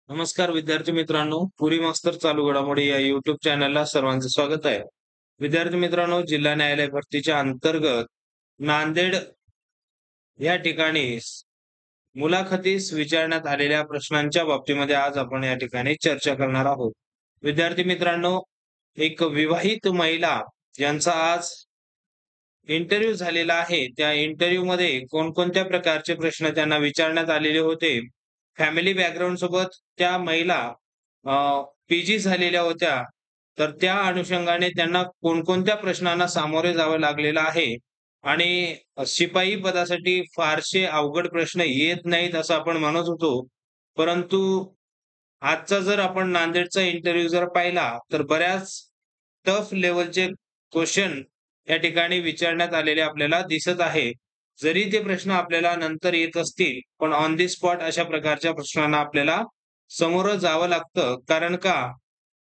नमस्कार विद्यार्थी मित्रांनो, पुरी मास्तर चालू घडामोडी या YouTube चॅनलला सर्वांचं स्वागत आहे. विद्यार्थी मित्रांनो, जिल्हा न्यायालय भरतीच्या अंतर्गत नांदेड या ठिकाणी मुलाखतीस विचारण्यात आलेल्या प्रश्नांच्या बाबतीमध्ये आज आपण या ठिकाणी चर्चा करणार आहोत. विद्यार्थी मित्रांनो, एक विवाहित महिला ज्यांचा आज इंटरव्ह्यू झालेला आहे, त्या इंटरव्ह्यूमध्ये कोणकोणत्या प्रकारचे प्रश्न त्यांना विचारण्यात आलेले होते. फॅमिली बॅकग्राऊंड सोबत त्या महिला पी-जी झालेल्या होत्या. तर त्या अनुषंगाने त्यांना कोणकोणत्या प्रश्नांना सामोरे जावं लागलेलं आहे आणि शिपाई पदासाठी फारसे अवघड प्रश्न येत नाहीत असं आपण म्हणत होतो. परंतु आजचा जर आपण नांदेडचा इंटरव्ह्यू जर पाहिला, तर बऱ्याच टफ लेव्हलचे क्वेशन या ठिकाणी विचारण्यात आलेले आपल्याला दिसत आहे. जरी ते प्रश्न आपल्याला नंतर येत असतील, पण ऑन दी स्पॉट अशा प्रकारच्या प्रश्नांना आपल्याला समोरं जावं लागतं. कारण का?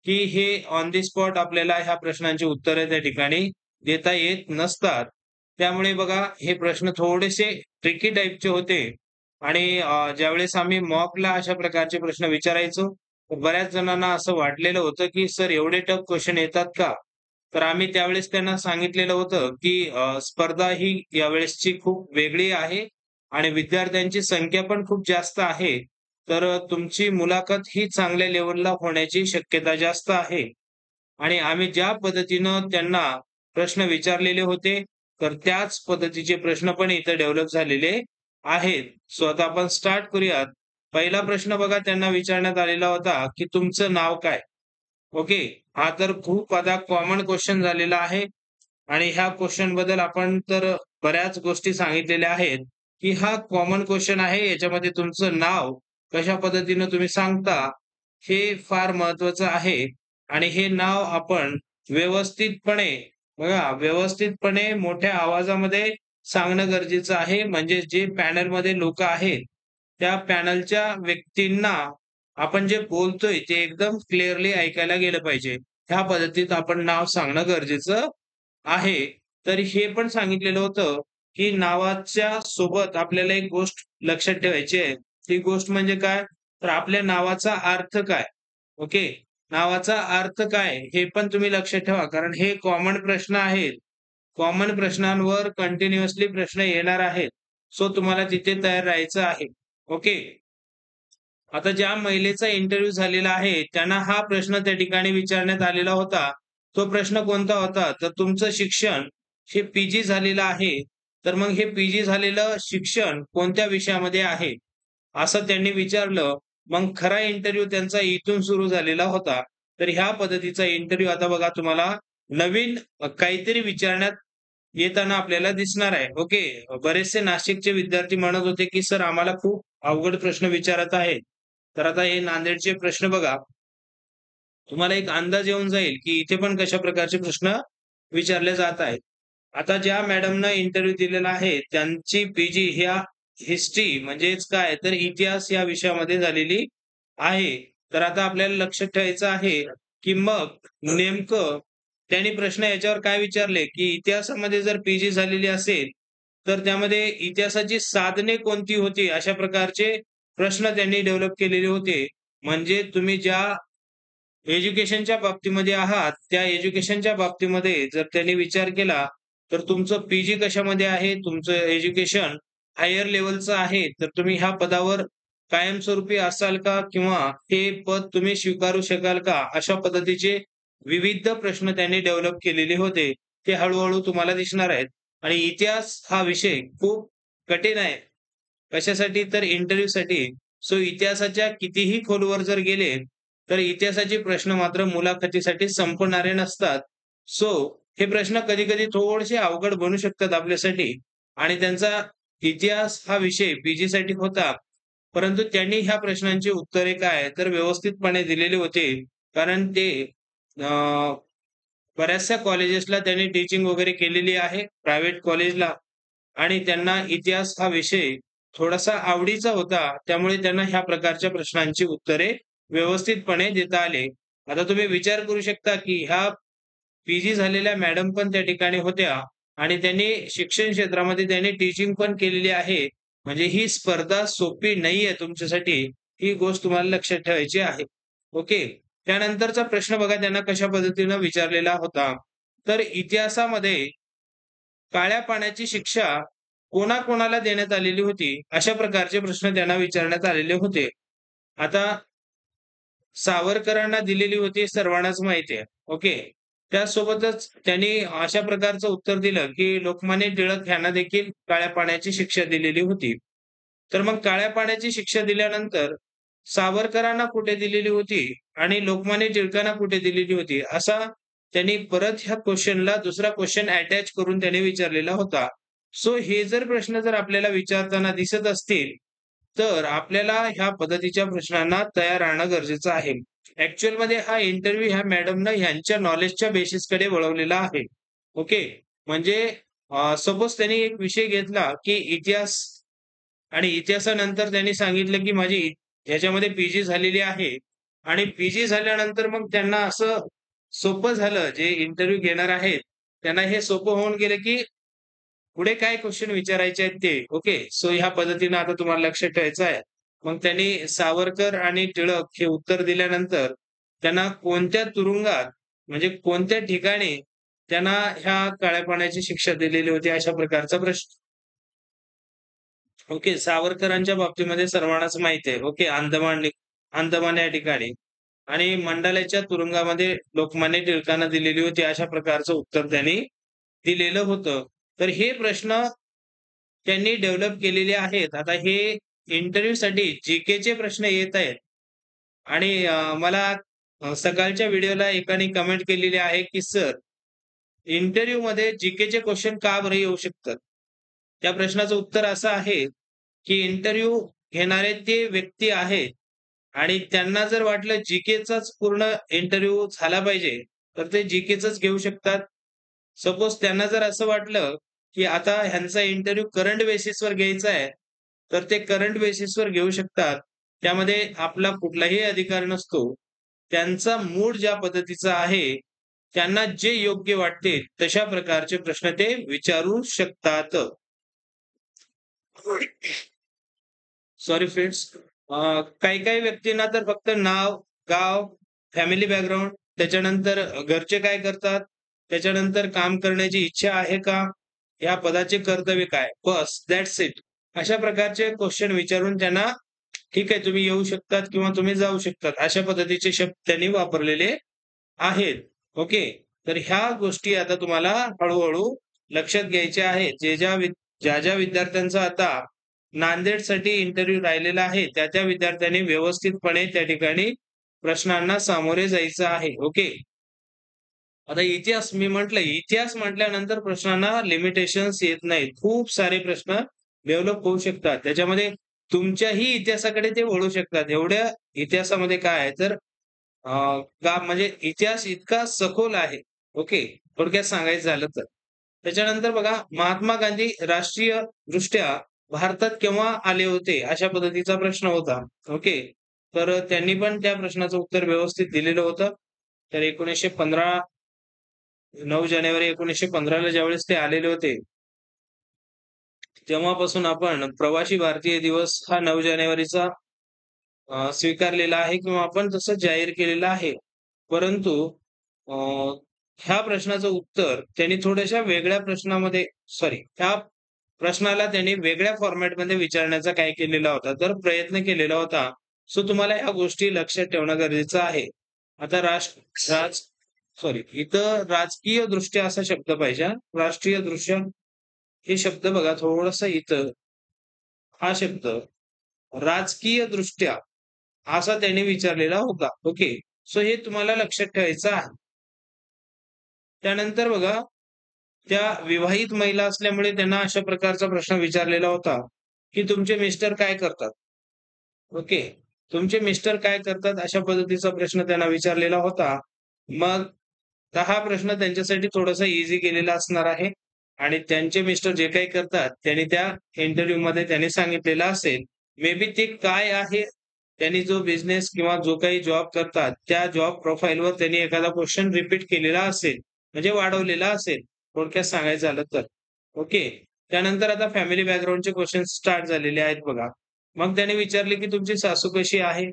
की हे ऑन दी स्पॉट आपल्याला ह्या प्रश्नांची उत्तरे त्या ठिकाणी देता येत नसतात. त्यामुळे बघा हे प्रश्न थोडेसे ट्रिकी टाइपचे होते आणि ज्यावेळेस आम्ही मॉकला अशा प्रकारचे प्रश्न विचारायचो, तर बऱ्याच जणांना असं वाटलेलं होतं, की सर एवढे टफ क्वेशन येतात का? तर आम्ही त्यावेळेस त्यांना सांगितलेलं होतं, की स्पर्धा ही यावेळेसची खूप वेगळी आहे आणि विद्यार्थ्यांची संख्या पण खूप जास्त आहे. तर तुमची मुलाखत ही चांगल्या लेव्हलला होण्याची शक्यता जास्त आहे. आणि आम्ही ज्या पद्धतीनं त्यांना प्रश्न विचारलेले होते, तर त्याच पद्धतीचे प्रश्न पण इथे डेव्हलप झालेले आहेत. सो आता आपण स्टार्ट करूयात. पहिला प्रश्न बघा त्यांना विचारण्यात आलेला होता, की तुमचं नाव काय? ओके. हा तर खूप आता कॉमन क्वेशन झालेला आहे आणि ह्या क्वेशन बद्दल आपण तर बऱ्याच गोष्टी सांगितलेल्या आहेत, की हा कॉमन क्वेशन आहे. याच्यामध्ये तुमचं नाव कशा पद्धतीनं तुम्ही सांगता, हे फार महत्वाचं आहे आणि हे नाव आपण व्यवस्थितपणे बघा, व्यवस्थितपणे मोठ्या आवाजामध्ये सांगणं गरजेचं आहे. म्हणजे जे पॅनलमध्ये लोकं आहेत, त्या पॅनलच्या व्यक्तींना आपण जे बोलतोय ते एकदम क्लिअरली ऐकायला गेलं पाहिजे. ह्या पद्धतीत आपण नाव सांगणं गरजेचं आहे. तर हे पण सांगितलेलं होतं, की नावाच्या सोबत आपल्याला एक गोष्ट लक्षात ठेवायची आहे. ती गोष्ट म्हणजे काय? तर आपल्या नावाचा अर्थ काय? ओके. नावाचा अर्थ काय? हे पण तुम्ही लक्षात ठेवा. कारण हे कॉमन प्रश्न आहेत. कॉमन प्रश्नांवर कंटिन्युअसली प्रश्न येणार आहेत. सो तुम्हाला तिथे तयार राहायचं आहे. ओके. आता ज्या महिलेचा इंटरव्ह्यू झालेला आहे, त्यांना हा प्रश्न त्या ठिकाणी विचारण्यात आलेला होता. तो प्रश्न कोणता होता? तर तुमचं शिक्षण हे पी झालेलं आहे. तर मग हे पी झालेलं शिक्षण कोणत्या विषयामध्ये आहे? असं त्यांनी विचारलं. मग खरा इंटरव्ह्यू त्यांचा इथून सुरू झालेला होता. तर ह्या पद्धतीचा इंटरव्ह्यू आता बघा तुम्हाला नवीन काहीतरी विचारण्यात येताना आपल्याला दिसणार आहे. ओके. बरेचसे नाशिकचे विद्यार्थी म्हणत होते, की "सर आम्हाला खूप अवघड प्रश्न विचारत आहेत." तर आता हे नांदेडचे प्रश्न बघा. तुम्हाला एक अंदाज येऊन जाईल, की इथे पण कशा प्रकारचे प्रश्न विचारले जात आहेत. आता ज्या मॅडमनं इंटरव्ह्यू दिलेला आहे, त्यांची पी ह्या हिस्ट्री म्हणजेच काय तर इतिहास या विषयामध्ये झालेली आहे. तर आता आपल्याला लक्षात ठेवायचं आहे, की मग नेमकं त्यांनी प्रश्न याच्यावर काय विचारले, की इतिहासामध्ये जर पी झालेली असेल, तर त्यामध्ये इतिहासाची साधने कोणती होती? अशा प्रकारचे प्रश्न त्यांनी डेव्हलप केलेले होते. म्हणजे तुम्ही ज्या एज्युकेशनच्या बाबतीमध्ये आहात, त्या एज्युकेशनच्या बाबतीमध्ये जर त्यांनी विचार केला, तर तुमचं पी कशामध्ये आहे, तुमचं एज्युकेशन हायर लेव्हलचं आहे, तर तुम्ही ह्या पदावर कायमस्वरूपी असाल का? किंवा हे पद तुम्ही स्वीकारू शकाल का? अशा पद्धतीचे विविध प्रश्न त्यांनी डेव्हलप केलेले होते. ते हळू तुम्हाला दिसणार आहेत. आणि इतिहास हा विषय खूप कठीण आहे. कशासाठी? तर इंटरव्ह्यूसाठी. सो इतिहासाच्या कितीही खोलवर जर गेले, तर इतिहासाचे प्रश्न मात्र मुलाखतीसाठी संपणारे नसतात. सो हे प्रश्न कधी-कधी थोडेसे अवघड बनू शकतात आपल्यासाठी आणि त्यांचा इतिहास हा विषय पी-जीसाठी होता. परंतु त्यांनी ह्या प्रश्नांची उत्तरे काय तर व्यवस्थितपणे दिलेले होते. कारण ते अ, बऱ्याचशा कॉलेजेसला त्यांनी टीचिंग वगैरे केलेली आहे, प्रायव्हेट कॉलेजला आणि त्यांना इतिहास हा विषय थोडासा आवडीचा होता. त्यामुळे त्यांना ह्या प्रकारच्या प्रश्नांची उत्तरे व्यवस्थितपणे देता आले. आता तुम्ही विचार करू शकता, की ह्या पी झालेल्या मॅडम पण त्या ठिकाणी होत्या आणि त्यांनी शिक्षण क्षेत्रामध्ये त्यांनी टीचिंग पण केलेली आहे. म्हणजे ही स्पर्धा सोपी नाहीये तुमच्यासाठी. ही गोष्ट तुम्हाला लक्षात ठेवायची आहे. ओके. त्यानंतरचा प्रश्न बघा त्यांना कशा पद्धतीनं विचारलेला होता. तर इतिहासामध्ये काळ्या पाण्याची शिक्षा कोणाकोणाला देण्यात आलेली होती? अशा प्रकारचे प्रश्न त्यांना विचारण्यात आलेले होते. आता सावरकरांना दिलेली होती सर्वांनाच माहिती आहे. ओके. त्यासोबतच त्यांनी अशा प्रकारचं उत्तर दिलं, की लोकमान्य टिळक यांना देखील काळ्या पाण्याची शिक्षा दिलेली होती. तर मग काळ्या पाण्याची शिक्षा दिल्यानंतर सावरकरांना कुठे दिलेली होती आणि लोकमान्य टिळकांना कुठे दिलेली होती, असा त्यांनी परत ह्या क्वेशनला दुसरा क्वेशन अटॅच करून त्याने विचारलेला होता. सो हे जर प्रश्न जर आपल्याला विचारताना दिसत असतील, तर आपल्याला ह्या पद्धतीच्या प्रश्नांना तयार राहणं गरजेचं आहे. ॲक्चुअलमध्ये हा इंटरव्ह्यू ह्या मॅडमनं ह्यांच्या नॉलेजच्या बेसिसकडे वळवलेला आहे. ओके. म्हणजे सपोज त्यांनी एक विषय घेतला, की इतिहास आणि इतिहासानंतर त्यांनी सांगितलं, की माझी ह्याच्यामध्ये पी-जी झालेली आहे आणि पी-जी झाल्यानंतर मग त्यांना असं सोपं झालं, जे इंटरव्ह्यू घेणार आहेत, त्यांना हे सोपं होऊन गेलं, की पुढे काय क्वेशन विचारायचे आहेत ते. ओके. सो ह्या पद्धतीनं आता तुम्हाला लक्षात ठेवायचं आहे. मग त्यांनी सावरकर आणि टिळक हे उत्तर दिल्यानंतर त्यांना कोणत्या तुरुंगात म्हणजे कोणत्या ठिकाणी त्यांना ह्या काळ्या पाण्याची शिक्षा दिलेली होती अशा प्रकारचा प्रश्न. ओके. सावरकरांच्या बाबतीमध्ये सर्वांनाच माहिती आहे. ओके. अंदमान या ठिकाणी आणि मंडालेच्या तुरुंगामध्ये लोकमान्य टिळकांना दिलेली होती अशा प्रकारचं उत्तर त्यांनी दिलेलं होतं. तर हे प्रश्न त्यांनी डेव्हलप केलेले आहेत. आता हे इंटरव्ह्यूसाठी जी-केचे प्रश्न येत आहेत आणि मला सकाळच्या व्हिडिओला एकाने कमेंट केलेली आहे, की "सर, इंटरव्ह्यूमध्ये जी-केचे क्वेशन का बरं येऊ शकतात?" त्या प्रश्नाचं उत्तर असं आहे, की इंटरव्ह्यू घेणारे ते व्यक्ती आहेत आणि त्यांना जर वाटलं जी-केचाच पूर्ण इंटरव्ह्यू झाला पाहिजे, तर ते जी-केचंच घेऊ शकतात. सपोज त्यांना जर असं वाटलं, की आता ह्यांचा इंटरव्ह्यू करंट बेसिसवर घ्यायचा आहे, तर ते करंट बेसिसवर घेऊ शकतात. त्यामध्ये आपला कुठलाही अधिकार नसतो. त्यांचा मूड ज्या पद्धतीचा आहे, त्यांना जे योग्य वाटते तशा प्रकारचे प्रश्न ते विचारू शकतात. Sorry friends. काही-काही व्यक्तींना तर फक्त नाव, गाव, फॅमिली बॅकग्राऊंड, त्याच्यानंतर घरचे काय करतात, त्याच्यानंतर काम करण्याची इच्छा आहे का, या पदाचे कर्तव्य काय, बस दॅट्स इट. अशा प्रकारचे क्वेशन विचारून त्यांना ठीक आहे तुम्ही येऊ शकतात किंवा तुम्ही जाऊ शकतात. अशा पद्धतीचे शब्द त्यांनी वापरलेले आहेत. ओके. तर ह्या गोष्टी आता तुम्हाला हळू लक्षात घ्यायच्या आहेत. ज्या विद्यार्थ्यांचा आता नांदेडसाठी इंटरव्ह्यू राहिलेला आहे, त्या विद्यार्थ्यांनी व्यवस्थितपणे त्या ठिकाणी प्रश्नांना सामोरे जायचं आहे. ओके. आता इतिहास मी म्हटलं, इतिहास म्हटल्यानंतर प्रश्नांना लिमिटेशन्स येत नाहीत. खूप सारे प्रश्न डेव्हलप होऊ शकतात. त्याच्यामध्ये तुमच्याही इतिहासाकडे ते वळू शकतात. एवढ्या इतिहासामध्ये काय आहे तर अ, का म्हणजे इतिहास इतका सखोल आहे. ओके. थोडक्यात सांगायचं झालं तर. त्याच्यानंतर बघा महात्मा गांधी राष्ट्रीय दृष्ट्या भारतात केव्हा आले होते? अशा पद्धतीचा प्रश्न होता. ओके. तर त्यांनी पण त्या प्रश्नाचं उत्तर व्यवस्थित दिलेलं होतं. तर 1915 9 जानेवारी 1915 ला ज्यावेळेस ते आलेले होते, तेव्हापासून आपण प्रवासी भारतीय दिवस हा 9 जानेवारीचा स्वीकारलेला आहे किंवा आपण तसं जाहीर केलेलं आहे. परंतु अ, ह्या प्रश्नाचं उत्तर त्यांनी थोड्याशा वेगळ्या प्रश्नामध्ये सॉरी ह्या प्रश्नाला त्यांनी वेगळ्या फॉर्मॅटमध्ये विचारण्याचा काय केलेला होता, तर प्रयत्न केलेला होता. सो तुम्हाला ह्या गोष्टी लक्षात ठेवणं गरजेचं आहे. आता राज सॉरी इथं राजकीय दृष्ट्या असा शब्द पाहिजे हां. राष्ट्रीय दृष्ट्या हे शब्द बघा थोडंसं इथं हा शब्द राजकीय दृष्ट्या असा त्याने विचारलेला होता. ओके. सो हे तुम्हाला लक्षात ठेवायचं आहे. त्यानंतर बघा, त्या विवाहित महिला असल्यामुळे त्यांना अशा प्रकारचा प्रश्न विचारलेला होता, की तुमचे मिस्टर काय करतात? ओके. तुमचे मिस्टर काय करतात? अशा पद्धतीचा प्रश्न त्यांना विचारलेला होता. मग तर हा प्रश्न त्यांच्यासाठी थोडासा ईझी गेलेला असणार आहे आणि त्यांचे मिस्टर जे काही करतात, त्यांनी त्या इंटरव्ह्यूमध्ये त्यांनी सांगितलेलं असेल. मे बी ते काय आहे, त्यांनी जो बिझनेस किंवा जो काही जॉब करतात, त्या जॉब प्रोफाइलवर त्यांनी एखादा क्वेशन रिपीट केलेला असेल, म्हणजे वाढवलेला असेल. थोडक्यात सांगायचं झालं तर. ओके. त्यानंतर आता फॅमिली बॅकग्राऊंडचे क्वेशन्स स्टार्ट झालेले आहेत बघा. मग त्याने विचारले, की तुमची सासू कशी आहे?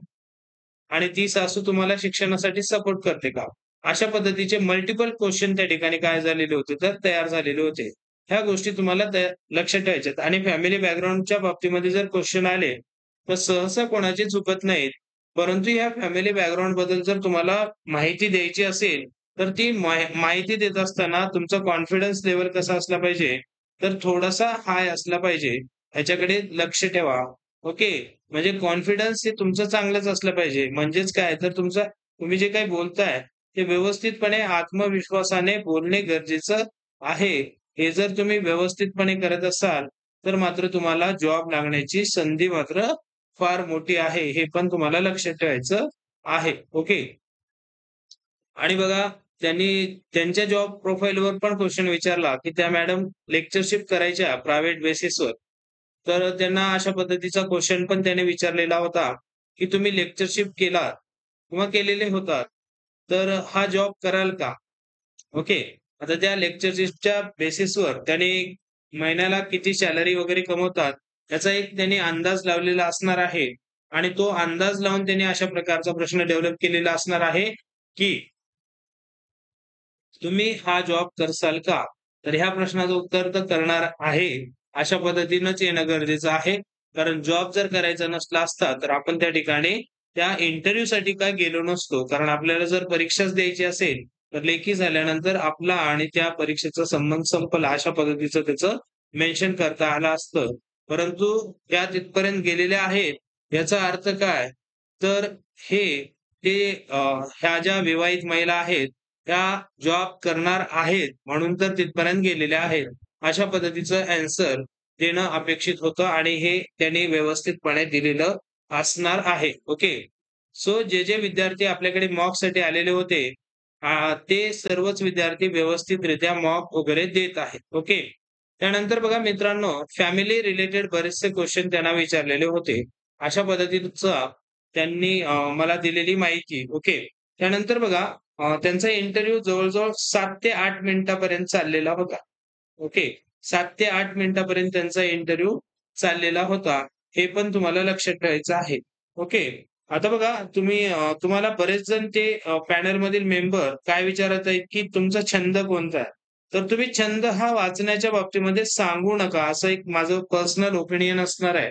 आणि ती सासू तुम्हाला शिक्षणासाठी सपोर्ट करते का? अशा पद्धतीचे मल्टिपल क्वेशन त्या ठिकाणी काय झालेले होते, तर तयार झालेले होते. ह्या गोष्टी तुम्हाला लक्षात ठेवायच्यात आणि फॅमिली बॅकग्राऊंडच्या बाबतीमध्ये जर क्वेशन आले, तर सहसा कोणाची चुकत नाहीत. परंतु या फॅमिली बॅकग्राऊंडबद्दल जर तुम्हाला माहिती द्यायची असेल, तर ती माहिती देत असताना तुमचा कॉन्फिडन्स लेव्हल कसा असला पाहिजे, तर थोडासा हाय असला पाहिजे. ह्याच्याकडे लक्ष ठेवा. ओके. म्हणजे कॉन्फिडन्स हे तुमचं चांगलंच असलं पाहिजे. म्हणजेच काय तर तुम्ही जे काही बोलताय, ते व्यवस्थितपणे आत्मविश्वासाने बोलणे गरजेचं आहे. हे जर तुम्ही व्यवस्थितपणे करत असाल, तर मात्र तुम्हाला जॉब लागण्याची संधी मात्र फार मोठी आहे. हे पण तुम्हाला लक्षात ठेवायचं आहे. ओके. आणि बघा त्यांनी त्यांच्या जॉब प्रोफाइलवर पण क्वेशन विचारला, की त्या मॅडम लेक्चरशिप करायच्या प्रायव्हेट बेसिसवर. तर त्यांना अशा पद्धतीचा क्वेशन पण त्याने विचारलेला होता, की तुम्ही लेक्चरशिप केलात किंवा केलेले होतात, तर हा जॉब कराल का? ओके. आता त्या लेक्चरशिपच्या बेसिसवर त्याने महिन्याला किती सॅलरी वगैरे कमवतात, याचा एक त्यांनी अंदाज लावलेला असणार आहे आणि तो अंदाज लावून त्याने अशा प्रकारचा प्रश्न डेव्हलप केलेला असणार आहे, की तुम्ही हा जॉब करसाल का? तर ह्या प्रश्नाचं उत्तर तर करणार आहे. अशा पद्धतीनंच येणं गरजेचं आहे. कारण जॉब जर करायचा नसला असता, तर आपण त्या ठिकाणी त्या इंटरव्ह्यूसाठी का गेलो नसतो. कारण आपल्याला जर परीक्षाच द्यायची असेल, तर लेखी झाल्यानंतर आपला आणि त्या परीक्षेचा संबंध संपला. अशा पद्धतीचं त्याचं मेन्शन करता आलं असतं. परंतु त्या तिथपर्यंत गेलेल्या आहेत. याचा अर्थ काय? तर हे ते ह्या ज्या विवाहित महिला आहेत, त्या जॉब करणार आहेत, म्हणून तर तिथपर्यंत गेलेल्या आहेत. अशा पद्धतीचं ॲन्सर देणं अपेक्षित होतं आणि हे त्यांनी व्यवस्थितपणे दिलेलं असणार आहे. ओके. सो जे विद्यार्थी आपल्याकडे मॉकसाठी आलेले होते, ते सर्वच विद्यार्थी व्यवस्थितरित्या मॉक वगैरे देत आहेत. ओके. त्यानंतर बघा मित्रांनो, फॅमिली रिलेटेड बरेचसे क्वेशन त्यांना विचारलेले होते. अशा पद्धतीचा त्यांनी मला दिलेली माहिती. ओके. त्यानंतर बघा त्यांचा इंटरव्ह्यू जवळ-जवळ 7 ते 8 मिनिटापर्यंत चाललेला होता. ओके. 7 ते 8 मिनिटापर्यंत त्यांचा इंटरव्ह्यू चाललेला होता. हे पण तुम्हाला लक्षात ठेवायचं आहे. ओके. आता बघा तुम्हाला बरेच जण ते पॅनलमधील मेंबर काय विचारत आहेत, की तुमचा छंद कोणता आहे? तर तुम्ही छंद हा वाचण्याच्या बाबतीमध्ये सांगू नका, असं एक माझं पर्सनल ओपिनियन असणार आहे.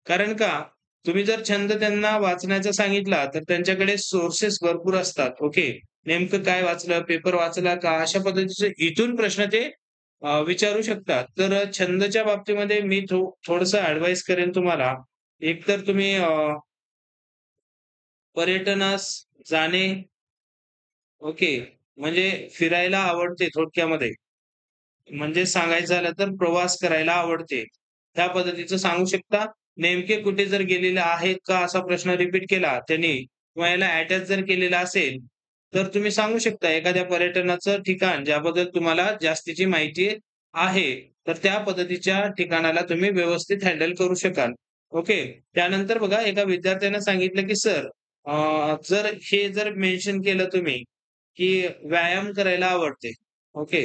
कारण का, तुम्ही जर छंद त्यांना वाचण्याचा सांगितला, तर त्यांच्याकडे सोर्सेस भरपूर असतात. ओके. नेमकं काय वाचलं, पेपर वाचला का? अशा पद्धतीचे इथून प्रश्न ते विचारू शकतात. तर छंदच्या बाबतीमध्ये मी थोडंसं ॲडव्हाइस करेन तुम्हाला. एकतर तुम्ही पर्यटनास जाणे, ओके. म्हणजे फिरायला आवडते थोडक्यामध्ये. म्हणजे सांगायचं झालं तर प्रवास करायला आवडते. त्या पद्धतीचं सांगू शकता. नेमके कुठे जर गेलेले आहेत का असा प्रश्न रिपीट केला त्यांनी किंवा याला अटॅच जर केलेला असेल, तर तुम्ही सांगू शकता एखाद्या पर्यटनाचं ठिकाण ज्याबद्दल तुम्हाला जास्तीची माहिती आहे. तर त्या पद्धतीच्या ठिकाणाला तुम्ही व्यवस्थित हँडल करू शकाल. ओके. त्यानंतर बघा एका विद्यार्थ्यानं सांगितलं, की "सर जर मेन्शन केलं तुम्ही, की व्यायाम करायला आवडते." ओके.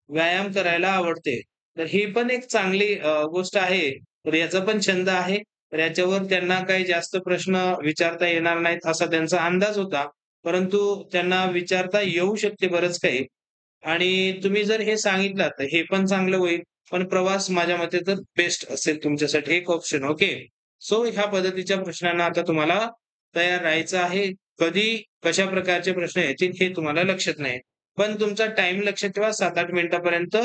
व्यायाम करायला आवडते. तर ही पण एक चांगली गोष्ट आहे. तर याचा पण छंद आहे. तर याच्यावर त्यांना काही जास्त प्रश्न विचारता येणार नाहीत असा त्यांचा अंदाज होता. परंतु त्यांना विचारता येऊ शकते बरंच काही. आणि तुम्ही जर हे सांगितलात तर हे पण चांगलं होईल. पण प्रवास माझ्या मते तर बेस्ट असेल तुमच्यासाठी एक ऑप्शन. ओके. सो ह्या पद्धतीच्या प्रश्नांना आता तुम्हाला तयार राहायचं आहे. कधी कशा प्रकारचे प्रश्न येतील हे तुम्हाला लक्षात नाही. पण तुमचा टाईम लक्षात ठेवा 7-8 मिनिटापर्यंत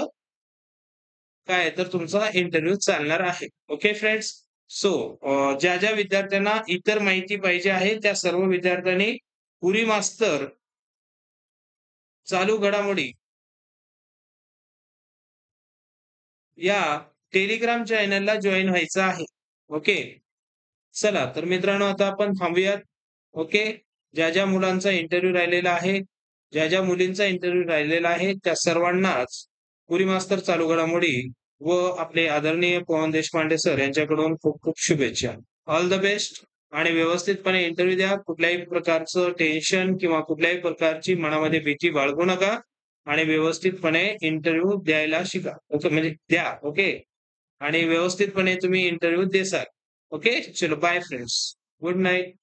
काय आहे तर तुमचा इंटरव्ह्यू चालणार आहे. Okay friends. सो ज्या विद्यार्थ्यांना इतर माहिती पाहिजे आहे त्या सर्व विद्यार्थ्यांनी पुरी मास्तर चालू घडामोडी या टेलिग्राम चॅनलला जॉइन व्हायचं आहे. ओके. चला तर मित्रांनो आता आपण थांबूयात. ओके. ज्या मुलांचा इंटरव्ह्यू राहिलेला आहे, ज्या मुलींचा इंटरव्ह्यू राहिलेला आहे, त्या सर्वांनाच पुरी मास्तर चालू घडामोडी व आपले आदरणीय पवन देशपांडे सर यांच्याकडून खूप खूप शुभेच्छा. ऑल द बेस्ट आणि व्यवस्थितपणे इंटरव्ह्यू द्या. कुठल्याही प्रकारचं टेन्शन किंवा कुठल्याही प्रकारची मनामध्ये भीती बाळगू नका आणि व्यवस्थितपणे इंटरव्ह्यू द्यायला शिका. ओके म्हणजे द्या. ओके. आणि व्यवस्थितपणे तुम्ही इंटरव्ह्यू देसाल. ओके, चलो बाय फ्रेंड्स, गुड नाइट।